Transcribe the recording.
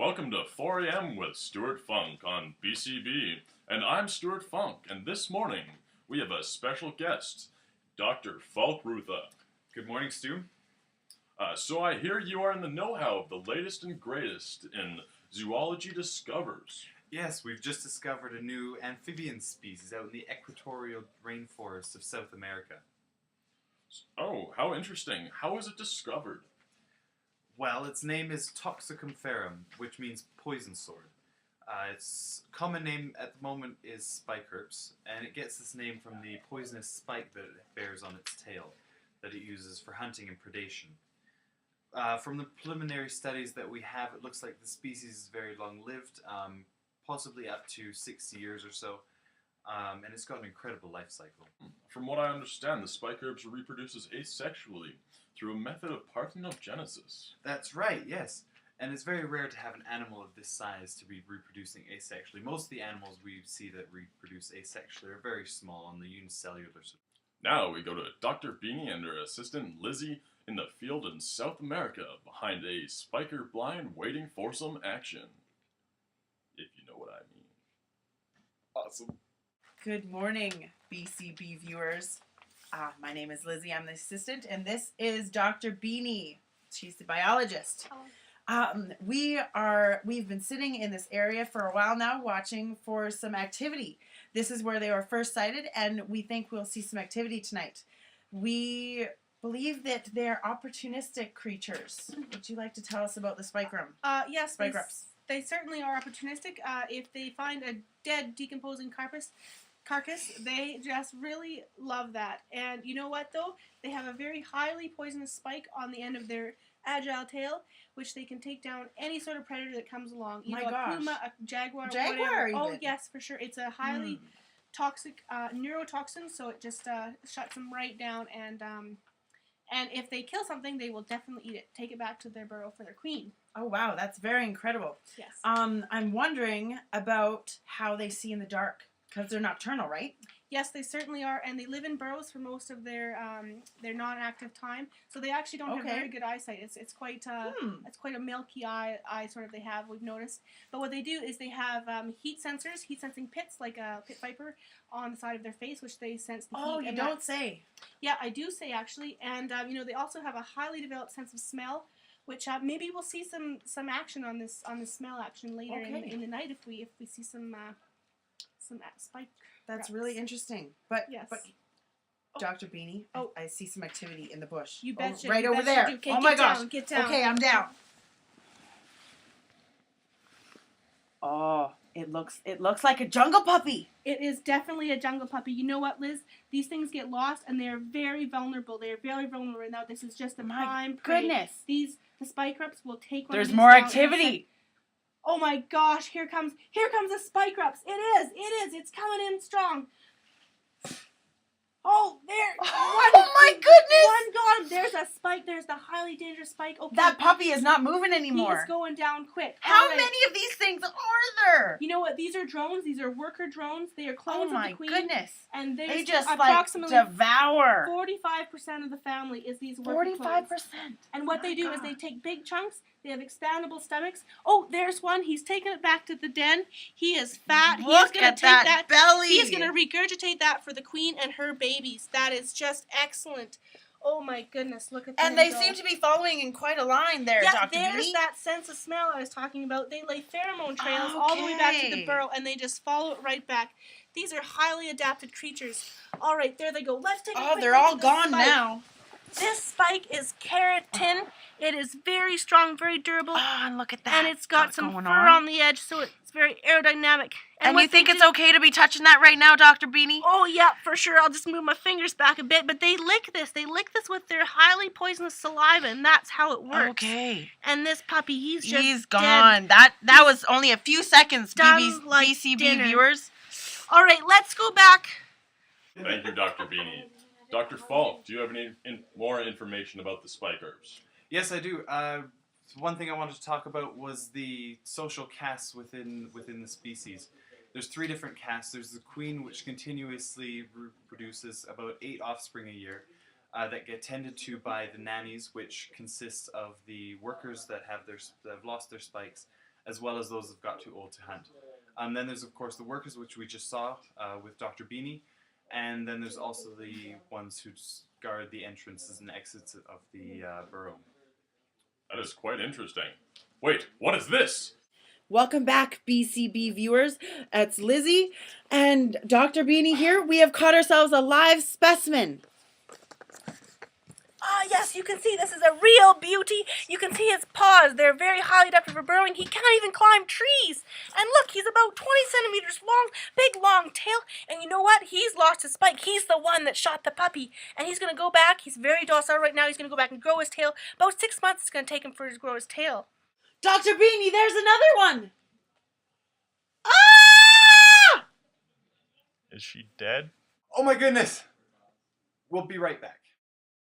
Welcome to 4 a.m. with Stuart Funk on BCB. And I'm Stuart Funk, and this morning we have a special guest, Dr. FALKRUTHA. Good morning, Stu. So I hear you are in the know-how of the latest and greatest in zoology discovers. Yes, we've just discovered a new amphibian species out in the equatorial rainforests of South America. Oh, how interesting. How was it discovered? Well, its name is Taxicum ferrum, which means poison sword. Its common name at the moment is spikeherps, and it gets this name from the poisonous spike that it bears on its tail that it uses for hunting and predation. From the preliminary studies that we have, it looks like the species is very long-lived, possibly up to 60 years or so, and it's got an incredible life cycle. From what I understand, the spikeherbs reproduces asexually through a method of parthenogenesis. That's right, yes. And it's very rare to have an animal of this size to be reproducing asexually. Most of the animals we see that reproduce asexually are very small on the unicellular. Now we go to Dr. Beanie and her assistant Lizzie in the field in South America behind a spiker blind waiting for some action. If you know what I mean. Awesome. Good morning, BCB viewers. My name is Lizzie. I'm the assistant, and this is Dr. Beanie. She's the biologist. We've been sitting in this area for a while now, watching for some activity. This is where they were first sighted, and we think we'll see some activity tonight. We believe that they're opportunistic creatures. Would you like to tell us about the spikerum? Yes, Spikerups. they certainly are opportunistic. If they find a dead, decomposing carcass, they just really love that. And you know what, though? They have a very highly poisonous spike on the end of their agile tail, which they can take down any sort of predator that comes along. You know, a puma, a jaguar, whatever. Even. Oh, yes, for sure. It's a highly toxic neurotoxin, so it just shuts them right down. And if they kill something, they will definitely eat it. Take it back to their burrow for their queen. Oh, wow. That's very incredible. Yes. I'm wondering about how they see in the dark, because they're nocturnal, right? Yes, they certainly are, and they live in burrows for most of their non-active time. So they actually don't have very good eyesight. It's quite a milky eye sort of they have. We've noticed. But what they do is they have heat sensing pits like a pit viper on the side of their face, which they sense the heat. Oh, you don't say. Yeah, I do say actually, and they also have a highly developed sense of smell, which maybe we'll see some action on this smell action later in the night if we see some spike. That's really interesting. But yes. Dr. Beanie, I see some activity in the bush. You betcha. Right you over betcha there. do. Okay, oh my gosh. Get down. Okay, I'm down. Oh, it looks like a jungle puppy. It is definitely a jungle puppy. You know what, Liz? These things get lost and they're very vulnerable. They're very vulnerable right now. This is just a prime prey. Goodness. The spikerups will take one. There's of these more down activity. Oh my gosh, here comes the spikerups. It is. It's coming in strong. Oh, there. Oh my goodness. One got him. There's a spike. There's the highly dangerous spike. Okay. That puppy is not moving anymore. He is going down quick. How many of these things are there? You know what? These are drones. These are worker drones. They are clones of the queen. Oh my goodness. And they just approximately devour. 45% of the family is these worker 45%. clones. And what they do is they take big chunks. They have expandable stomachs. Oh, there's one. He's taking it back to the den. He is fat. Look at that belly. He's going to regurgitate that for the queen and her babies. That is just excellent. Oh my goodness, look at that. And they seem to be following in quite a line there, yeah, Dr. there's Beanie. that sense of smell I was talking about. They lay pheromone trails all the way back to the burrow, and they just follow it right back. These are highly adapted creatures. All right, there they go. Let's take a quick they're look all at this gone spike. now. This spike is keratin. It is very strong, very durable. Oh, and look at that. And it's got some going fur on the edge, so it's very aerodynamic. And you think it's okay to be touching that right now, Dr. Beanie? Oh, yeah, for sure. I'll just move my fingers back a bit. But they lick this. They lick this with their highly poisonous saliva, and that's how it works. Okay. And this puppy, he's gone. Dead. That was only a few seconds, Like BCB dinner. viewers. All right, let's go back. Thank you, Dr. Beanie. Dr. Falk, do you have any more information about the spikeherbs? Yes, I do. One thing I wanted to talk about was the social castes within the species. There's 3 different castes. There's the queen, which continuously reproduces about 8 offspring a year that get tended to by the nannies, which consists of the workers that have lost their spikes, as well as those that have got too old to hunt. Then there's, of course, the workers, which we just saw with Dr. Beanie. And then there's also the ones who guard the entrances and exits of the burrow. That is quite interesting. Wait, what is this? Welcome back, BCB viewers. It's Lizzie and Dr. Beanie here. We have caught ourselves a live specimen. Ah, yes, you can see this is a real beauty. You can see his paws. They're very highly adapted for burrowing. He can't even climb trees. And look, he's about 20 centimeters long, big long tail. And you know what? He's lost his spike. He's the one that shot the puppy. And he's going to go back. He's very docile right now. He's going to go back and grow his tail. About 6 months it's going to take him for him to grow his tail. Dr. Beanie, there's another one. Ah! Is she dead? Oh my goodness! We'll be right back.